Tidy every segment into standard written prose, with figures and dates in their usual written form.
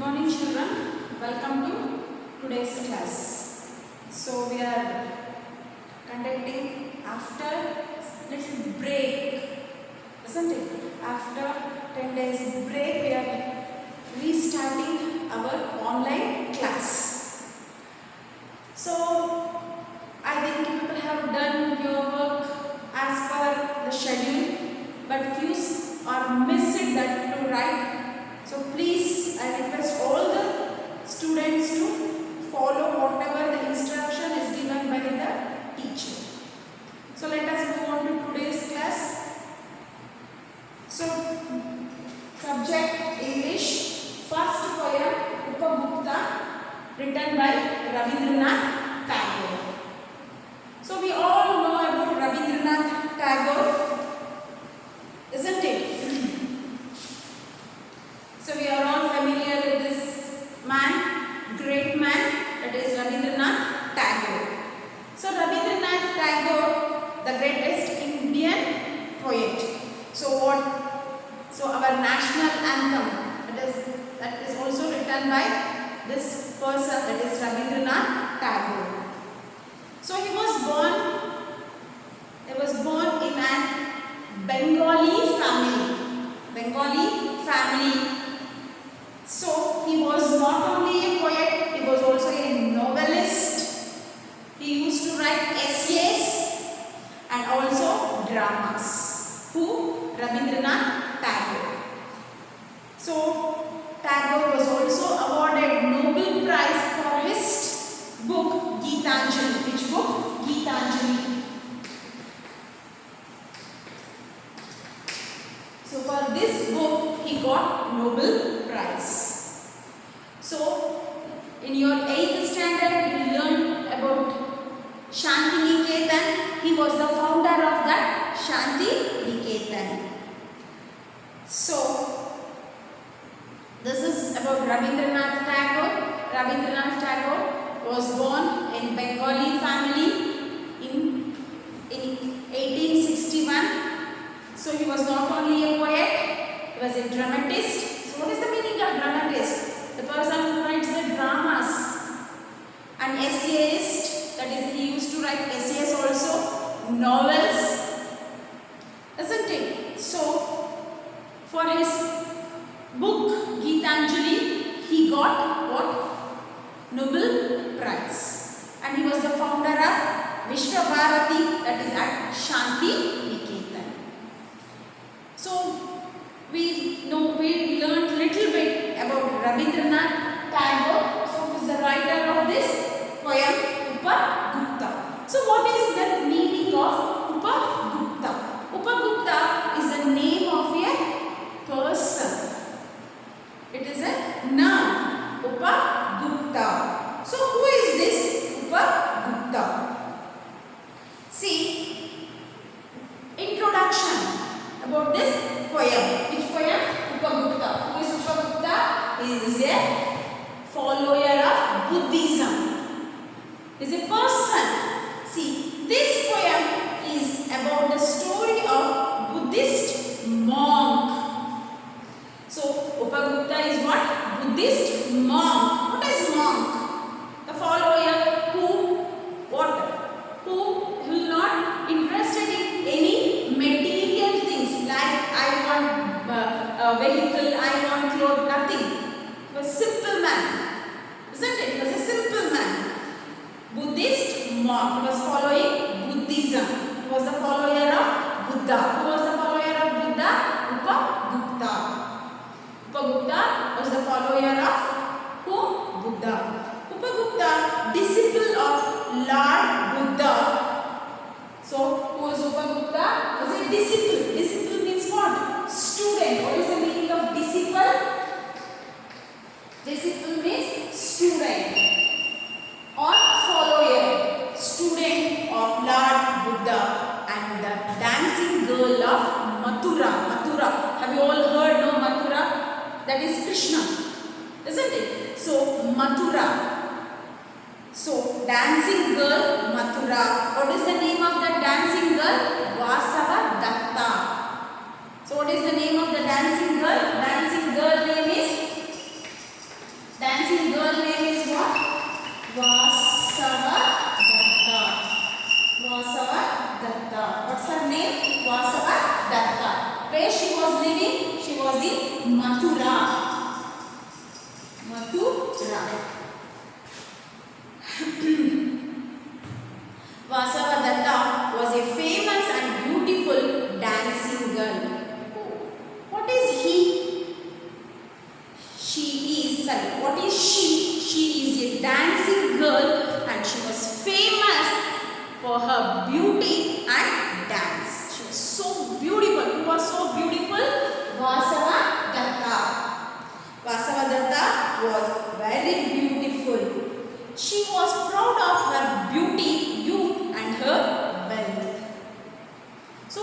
morning children, welcome to today's class. So we are conducting after little break, isn't it? After 10 days break we are restarting our online class. So I think people have done your work as per the schedule, but few are missing that to write. So please, I request all the students to follow whatever the instruction is given by the teacher. So let us move on to today's class. So subject English, first poem Upagupta, written by Rabindranath Tagore. So we all know about Rabindranath Tagore, isn't it? So we are all familiar with this man, great man, that is Rabindranath Tagore. So Rabindranath Tagore, the greatest Indian poet. So our national anthem, that is also written by this person, that is Rabindranath Tagore. So he was born in a Bengali family. So he was not only a poet, he was also a novelist. He used to write essays and also dramas. Who? Rabindranath Tagore. So Tagore was also awarded Nobel Prize for his book Geetanjali. Which book? Geetanjali. So for this book he got Nobel Prize. So in your 8th standard you learned about Shanti Niketan. He was the founder of that Shanti Niketan. So this is about Rabindranath Tagore. Rabindranath Tagore was born in Bengali family in 1861. So he was not only a poet, he was a dramatist. So what is the meaning of dramatist? The person who writes the dramas. An essayist, that is he used to write essays also, novels, isn't it? So for his book Geetanjali, he got what? Nobel Prize. And he was the founder of Vishwabharati, that is at Shanti Niketan. So we learned little bit about Rabindranath Tagore. So he is the writer of this poem Upagupta. So what is the meaning of Upagupta? Upagupta is the name of a person. It is a noun. Upagupta. So who is this Upagupta? See, introduction about this poem. Which poem? Upagupta. Who is Upagupta? He is a follower of Buddhism. He is a person. See, this poem is about the story of Buddhist monk. So Upagupta is what? Buddhist monk. What is monk? The follower who will not interested in any material things, like I want a vehicle, I want clothes, nothing. He was a simple man, isn't it? He was a simple man. Buddhist monk. He was following Buddhism. He was the follower of Buddha. Who was the follower of Buddha? Upagupta. Upagupta was the follower of who? Buddha. Upagupta, disciple of Lord Buddha. So who was Upagupta? Was a disciple. Disciple means what? Student. What is the meaning of disciple? Disciple means student or follower. Student of Lord Buddha and the dancing girl of Mathura. Mathura. Have you all heard of Mathura? That is Krishna, isn't it? So Mathura. So dancing girl Mathura. What is the name of that dancing girl? Vasava Datta. So what is the name of the dancing girl? Dancing girl name is of Vasavadatta. Vasavadatta. What's her name? Vasavadatta. Where she was living? She was in Mathura. Mathura. Vasavadatta was a famous and beautiful dancing girl. What is he? What is she? She is a dancing girl and she was famous for her beauty and dance. She was so beautiful. Who was so beautiful? Vasavadatta. Vasavadatta was very beautiful. She was proud of her beauty, youth and her wealth. So,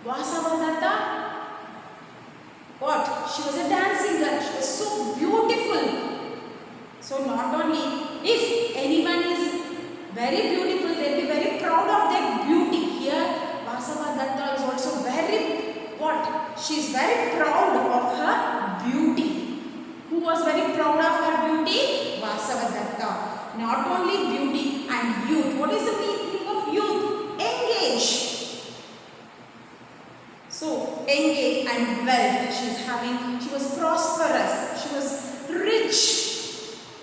Vasavadatta, what? She was a dancing girl. She was so beautiful. So, not only if anyone is very beautiful, they will be very proud of their beauty. Here, Vasavadatta is also very, what? She is very proud of her beauty. Who was very proud of her beauty? Vasavadatta. Not only beauty and youth. What is the meaning of youth? Engage. So, engage and wealth. She was prosperous. She was rich.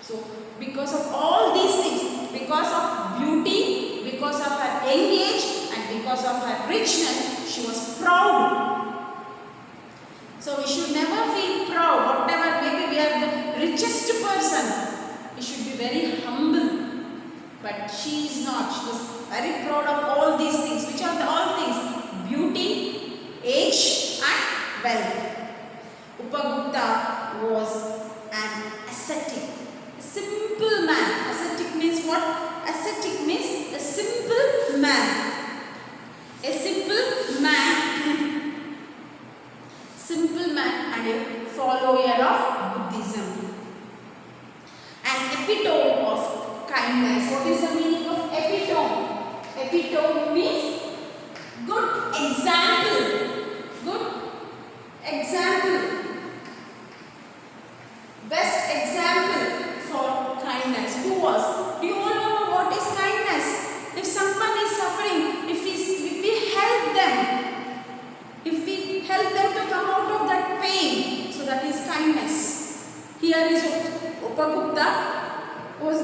So, because of all these things, because of beauty, because of her engage and because of her richness, she was proud. So, we should never feel proud. Whatever, maybe we are the richest person. We should be very humble. But she is not. She was very proud of all these things. Which are all things? Beauty, age and wealth. Upagupta was an ascetic. A simple man. Ascetic means what? Ascetic means a simple man. A simple man. Simple man and a follower of Buddhism. An epitome of kindness. What is the meaning of epitome? Epitome means good example. Good example. Best example for kindness. Who was? Do you all know what is kindness? If someone is suffering, if we help them, if we help them to come out of that pain, so that is kindness. Here is Upagupta was a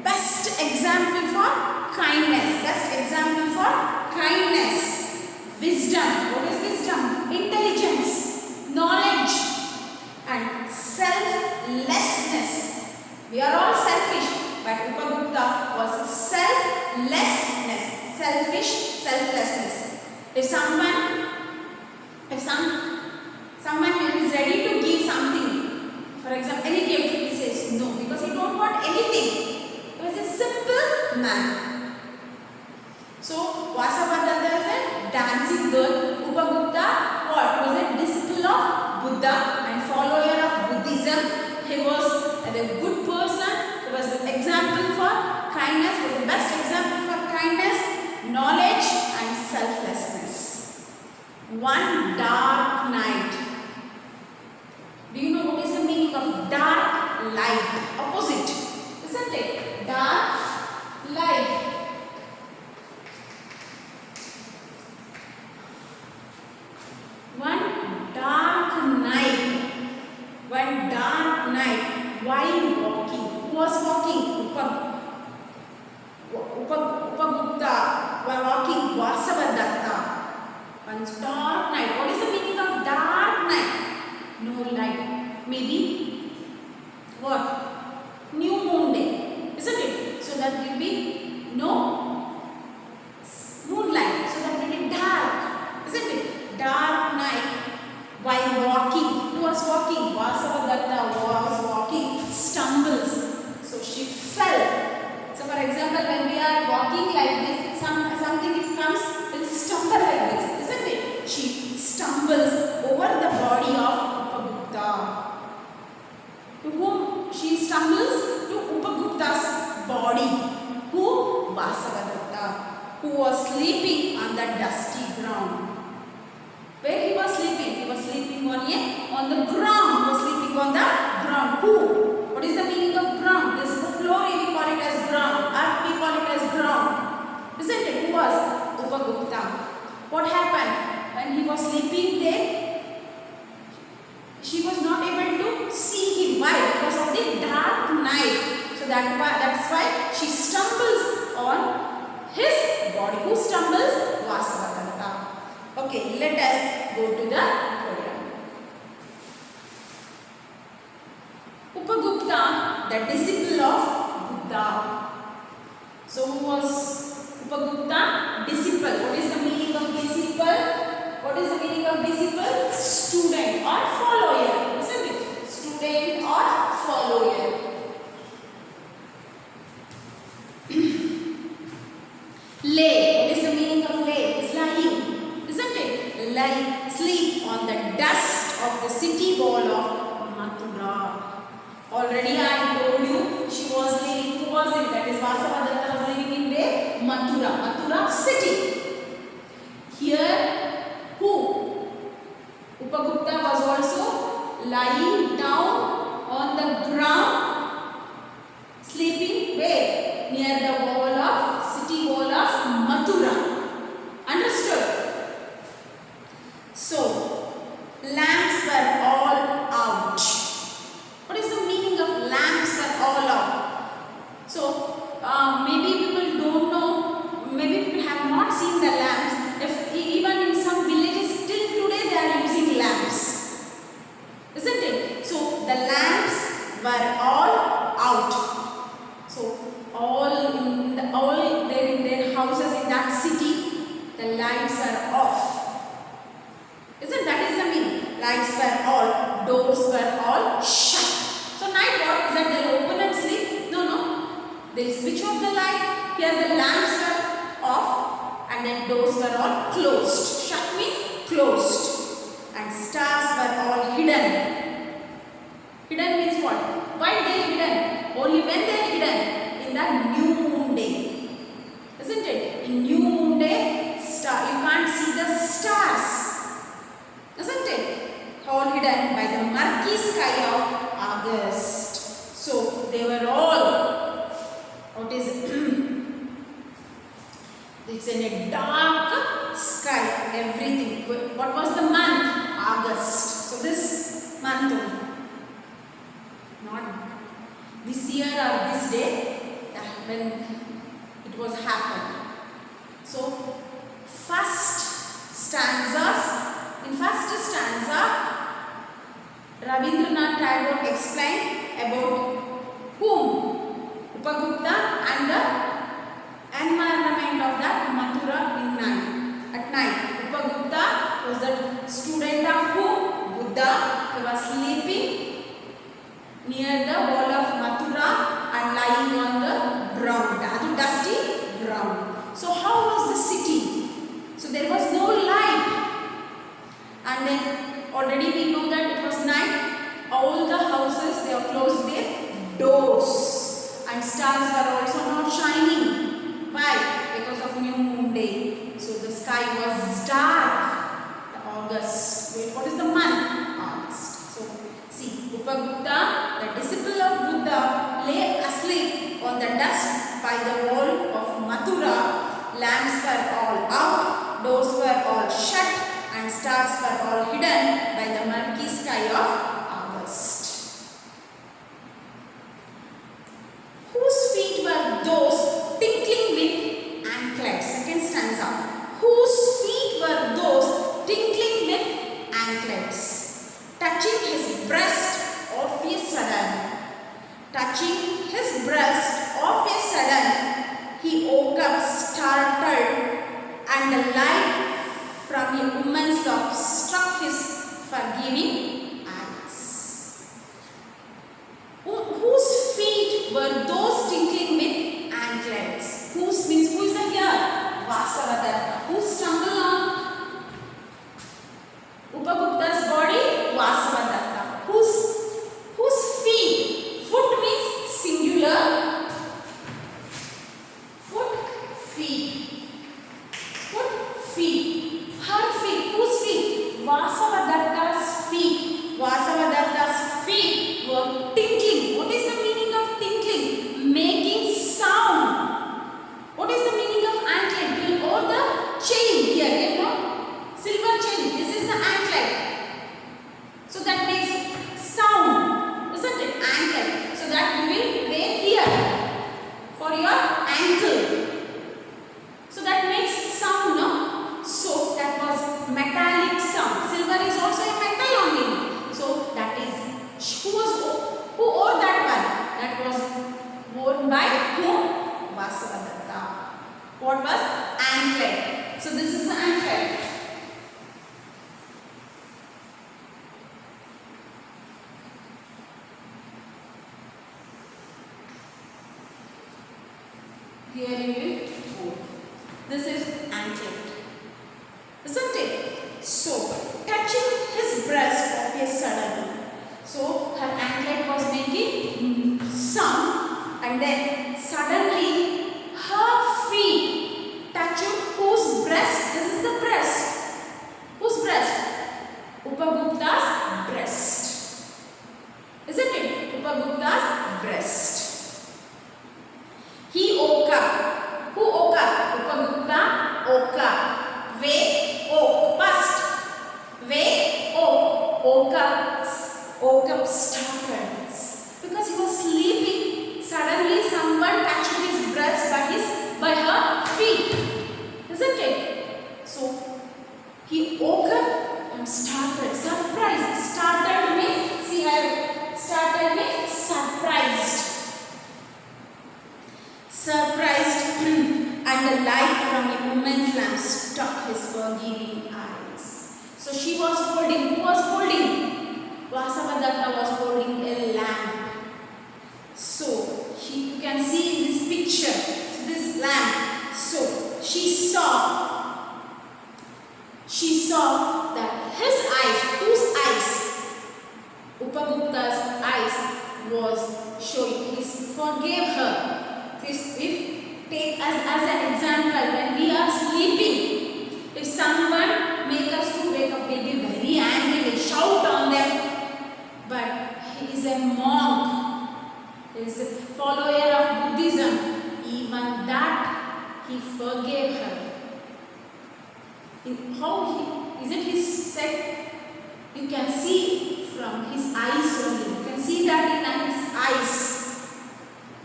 best example for kindness. Best example for kindness. Wisdom. What is wisdom? Intelligence, knowledge and selflessness. We are all selfish, but Upagupta was selflessness. Selflessness. If someone is ready to give something, for example, any gift, he says no because he don't want anything. He was a simple man. So, Vasavadatta is a dancing girl. Upagupta, what? Was a disciple of Buddha and follower of Buddhism. He was a good person. He was the example for kindness. He was the best example for kindness, knowledge and selflessness. One dark night. Do you know what is the meaning of dark light? Opposite, isn't it? Dark light. One dark night, while walking. Who was walking? Upagupta were walking. Vasavadatta. One dark night. What is the meaning of dark night? No light. Maybe what? New moon day, isn't it? So that will be no moonlight. So that will be dark, isn't it? Dark night while walking. Who was walking? Vasavadatta was walking. Stumbles. So she fell. So for example, when we are walking like this, something if comes, will stumble like this, isn't it? She stumbles over the body of Upagupta. To whom she stumbles? To Upagupta's body. Who? Vasavadatta, who was sleeping on the dusty ground. Where he was sleeping? He was sleeping on the ground. He was sleeping on the ground. Who? What is the meaning? ground. Isn't it? Who was? Upagupta. What happened? When he was sleeping there, she was not able to see him. Why? Because of the dark night. So that's why she stumbles on his body. Who stumbles? Vasavadatta. Okay, let us go to the program. Upagupta, the disciple of Buddha. So who was Upagupta? Disciple. What is the meaning of disciple? What is the meaning of disciple? Student or follower. Isn't it? Student or follower. Lay. What is the meaning of lay? It's lying. Isn't it? Lie, sleep on the dust of the city wall of Mathura. Already I told you she was living. Who was it? That is Vasavadatta was living in where? Mathura. Mathura city. Here, who? Upagupta was also lying down on the ground, sleeping where? Near the wall of city wall of Mathura. Understood? So, lamps were all out. What is the meaning of lamps were all out? So, maybe people don't know, maybe people have not seen the lamps. If even in some villages still today they are using lamps. Isn't it? So, the lamps were all out. So, all there in their houses in that city, the lights are off. Isn't that is the meaning? Lights were all, doors were all shut. So night what? Is that they'll open and sleep? No. They'll switch off the light. Here the lamps were off and then doors were all closed. Shut means closed. And stars were all hidden. Hidden means what? Why they hidden? Only when they are hidden? In that new moon day. Isn't it? In new moon day, you can't see the stars. Isn't it? All hidden by the murky sky of August. So they were all, what is it? It's in a dark sky, everything. What was the month? August. So this month only. Not this year or this day when it was happened. So first stanzas. In first stanza, Rabindranath Tagore explained about whom? Upagupta and the environment of that Mathura at night. Upagupta was the student of whom? Buddha. He was sleeping near the wall of Mathura and lying on the ground, that dusty ground. So how was the city? So there was no light. And then already we know that it was night. All the houses, they are closed their doors. And stars were also not shining. Why? Because of new moon day. So the sky was dark. The August. Wait, what is the month? August. So see, Upagupta, the disciple of Buddha, lay asleep on the dust by the wall of Mathura. Lamps were all out. Doors were all shut. And stars were all hidden by the murky sky of August. Whose feet were those tinkling with anklets? Second stanza. Whose feet were those tinkling with anklets? Touching his breast of a sudden. Touching his breast of a sudden, he woke up startled, and the light from a woman's love struck his forgiving eyes. Whose feet were those tinkling with anklets? Whose means who is the here? Vasavadatta. Who stumbled on Upagupta's body? Vasavadatta. Whose feet? Foot means singular. Foot, feet. Foot, feet. Her feet. Whose feet? Vasavadatta's feet. Vasavadatta's feet were tinkling. What is the meaning of tinkling? Making sound. What is Here you will hold. This is anklet. Isn't it? So, touching his breast of a sudden. So, her anklet was making sound, and then suddenly her feet touched whose breast? This is the breast. Whose breast? Upagupta's breast. Isn't it? Upagupta's breast. He woke up. Who woke up? Upagupta woke up. Wake, woke, past. Wake, woke up, started. Because he was sleeping, suddenly someone touched his breast by her feet. Isn't it? So, he woke up and started. Surprised. Started means, see, I have started means surprised. Surprised and the light from a woman's lamp struck his forgiving eyes. So she was holding, who was holding? Vasavadatta was holding a lamp. So you can see in this picture, this lamp. So she saw that his eyes, whose eyes? Upagupta's eyes was showing. He forgave her. If take us as an example, when we are sleeping, if someone make us to wake up, we'll be very angry, we'll shout on them. But he is a monk, he is a follower of Buddhism. Even that he forgave her. How is it? He said, you can see from his eyes only. You can see that in his eyes.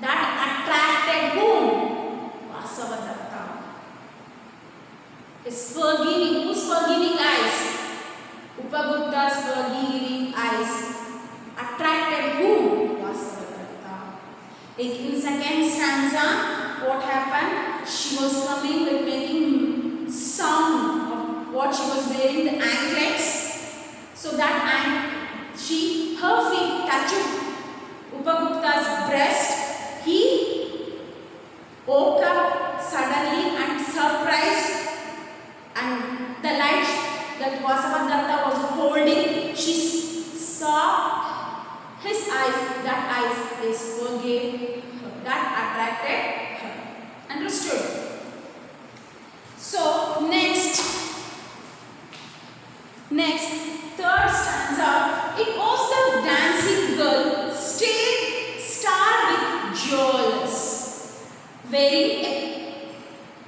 That attracted whom? Vasavadatta. His forgiving. Whose forgiving eyes? Upagupta's forgiving eyes attracted whom? Vasavadatta. In second stanza, what happened? She was coming with making sound of what she was wearing, the anklets. So that her feet touched Upagupta's breast. He woke up suddenly and surprised, and the light that Vasavadatta was holding, she saw his eyes. That eyes is forgave her. That attracted her. Understood? So next, third stanza. It was the dancing girl, starred with jewels, wearing a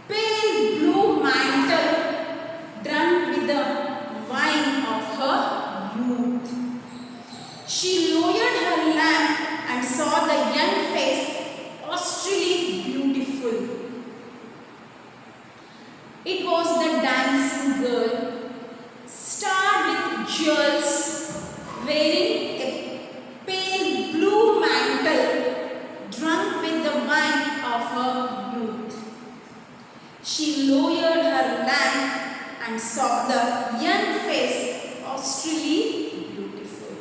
pale blue mantle, drunk with the wine of her youth. She lowered her lamp and saw the young face, austerely beautiful. It was the dancing girl, starred with jewels, wearing a pale blue mantle, drunk with the wine of her youth. She lowered her lamp and saw the young face, austerely beautiful.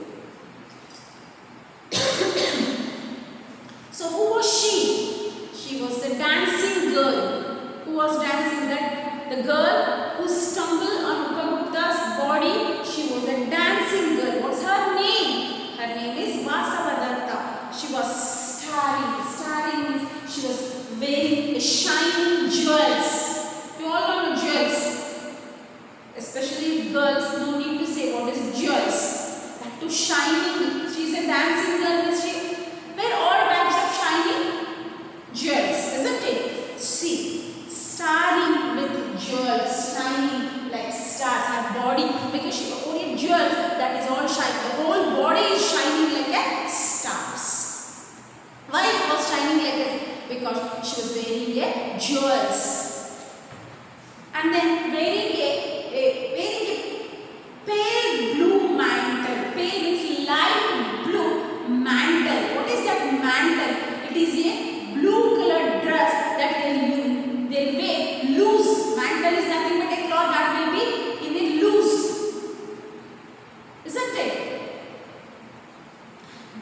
So who was she? She was the dancing girl. Who was dancing? The girl who stumbled on Upagupta's body. She was a dancing girl. What's her name? Her name is Vasavadatta. She was starring means she was wearing shining jewels. You all know jewels. Especially girls, no need to say what is jewels. That too shining. She is a dancing girl. She wear all types of shining jewels, isn't it? See, starring with jewels, shining like stars. Her body, because she only jewels, that is all shining. The whole body is shining like a stars. Why it was shining like a? Because she was wearing a jewels, and then wearing a pale blue mantle. Pale means light blue mantle. What is that mantle? It is a blue colored dress that they wear loose. Mantle is nothing but a cloth that will be in a loose. Isn't it?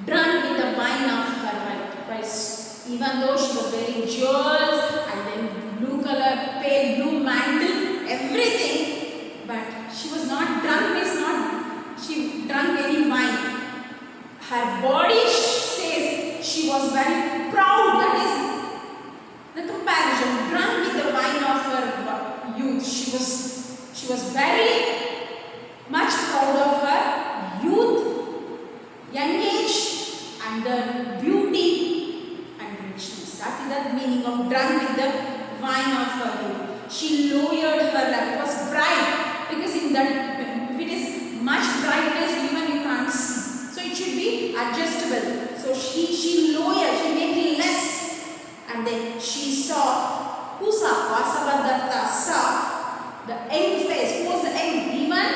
Drunk with the wine of her even though she was wearing jewels and then blue color, pale blue mantle, everything, but she was not drunk, means not she drank any wine. Her body says she was very proud, that is the comparison, drunk with the wine of her youth. She was very much proud of her youth, young age, and the beauty and richness. That is the meaning of drunk with the wine of her youth. She lowered her lamp. It was bright, because in that, if it is much brightness, even you can't see. So it should be adjustable. So she lowered, she made it less, and then she saw, who saw? Vasavadatta saw the young face. Who was the young? Even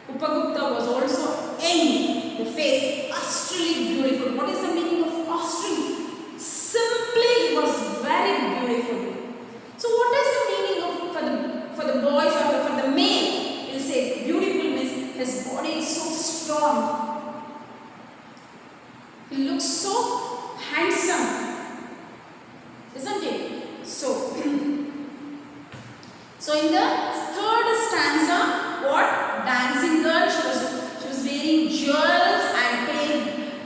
Upagupta was also young. The face, austerely beautiful. What is the meaning of austerely? Simply, it was very beautiful. So what is the meaning of for the boys or for the male? We'll say beautiful means his body is so strong. He looks so handsome, isn't it? So in the third stanza, what? Dancing girl, she was wearing jewels and pale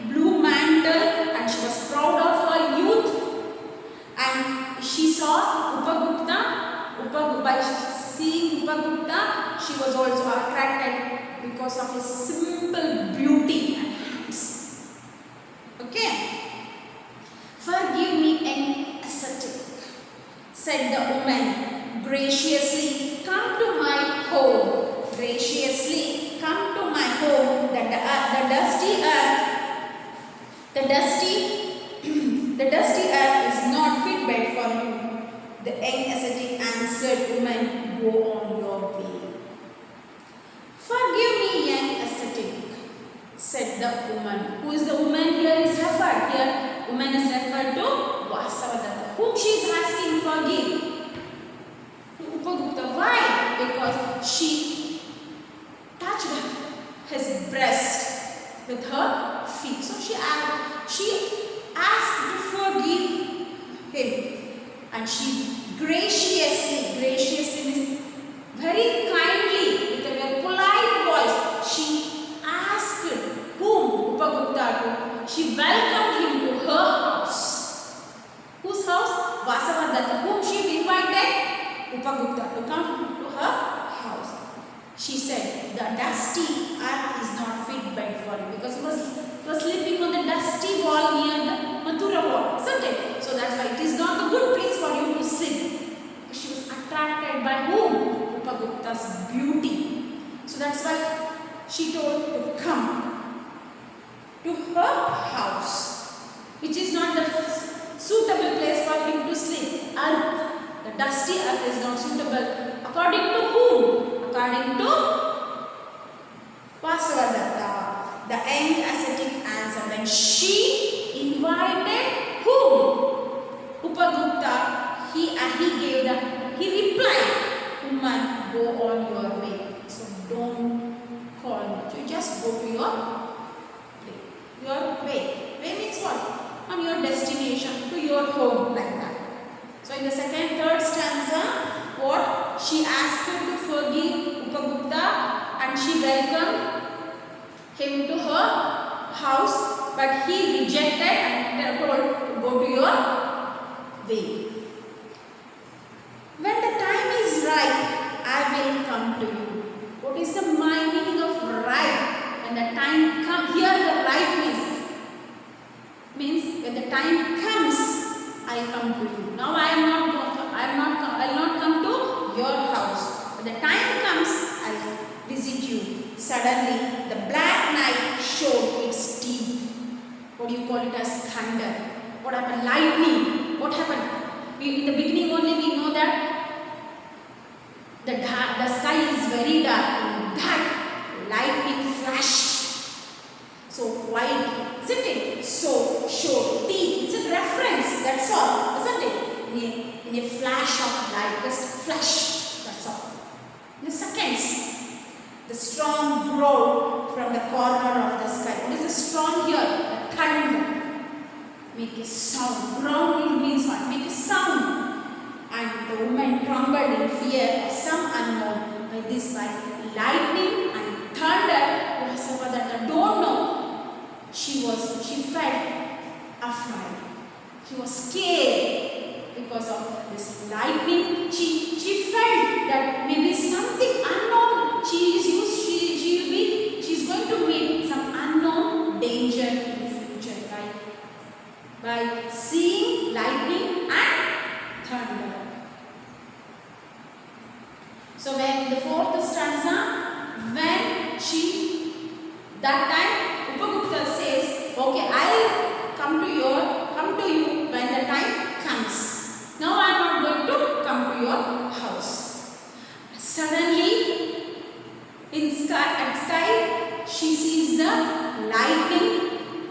blue mantle, and she was proud of her youth. And she saw Upagupta. By seeing Upagupta, she was also attracted because of his simple beauty and hands. Okay. Forgive me an ascetic, said the woman, graciously come to my home. Graciously come to my home. The dusty earth is not fit bed for you. The young ascetic answered, woman, go on your way. Forgive me, young ascetic, said the woman. Who is the woman here is referred? Here, woman is referred to Vasavadatta, whom she is asking forgive. To Upagupta. Why? Because she touched his breast with her feet. So she asked to forgive him. And she graciously means very kindly, with a very polite voice, she asked whom? Upagupta. She welcomed him to her house. Whose house? Vasavadatta. Whom she invited? Upagupta to come to her house. She said, the dusty earth is not fit bed for you, because he was sleeping on the dusty wall near the Mathura wall, isn't it? So that's why it is not a good place for you to sleep. She was attracted by whom? Upagupta's beauty. So that's why she told to come to her house, which is not the suitable place for him to sleep. Earth, the dusty earth is not suitable. According to whom? According to Vasavadatta, the young ascetic answered. When she invited whom? Upagupta, he replied, woman, go on your way. So don't call me. You just go to your way. Way means what? On your destination, to your home, like that. So in the third stanza, what? She asked him to forgive Upagupta, and she welcomed him to her house, but he rejected and told to go to your way. When the time is right, I will come to you. What is the meaning of right? When the time comes, here the right means when the time comes, I will come to you. Now I will not come to your house. When the time comes, I will visit you. Suddenly, the black night showed its teeth. What do you call it as thunder? What happened? Lightning. What happened? In the beginning only we know that the sky is very dark. In that, lightning flashed. So white, isn't it? So showed teeth. It's a reference. That's all, isn't it? In a flash of light, just flash. That's all. In seconds. The strong growl from the corner of the sky. What is the strong here? The thunder. Make a sound. Growl means what? Make a sound. And the woman trembled in fear of some unknown. By this, by lightning and thunder, whatsoever that I don't know, she felt afraid. She was scared because of this lightning. She felt that maybe something unknown she's going to meet some unknown danger in the future by seeing lightning and thunder. So when the fourth stanza, when that time Upagupta says, okay, I'll come to you when the time comes. Now I am not going to come to your house. Suddenly, at sky, she sees the lightning.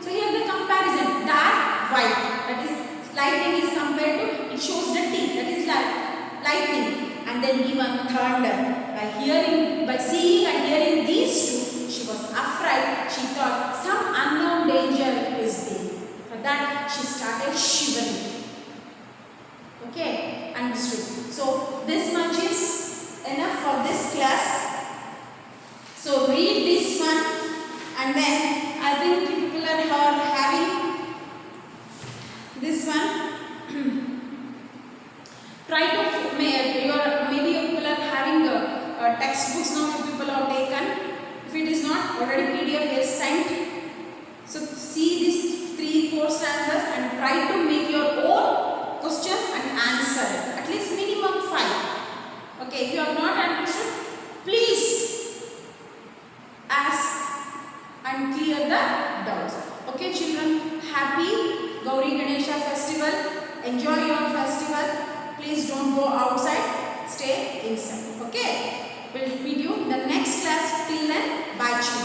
So here the comparison, dark, white. That is, lightning is compared to, it shows the teeth. That is lightning. And then even thunder. By seeing and hearing these two, she was afraid. She thought some unknown danger is there. For that, she started shivering. Okay, understood. So this much is enough for this class. So read this one, and then I think people are having this one. Try to maybe people are having textbooks now. People have taken. If it is not already, PDF is sent. So see these 3-4 stanzas and try to make your own questions and answer it. At least minimum 5. Okay, if you have not understood, please ask and clear the doubts. Okay, children, happy Gauri Ganesha festival. Enjoy your festival. Please don't go outside. Stay inside. Okay, we'll meet you in the next class. Till then, bye children.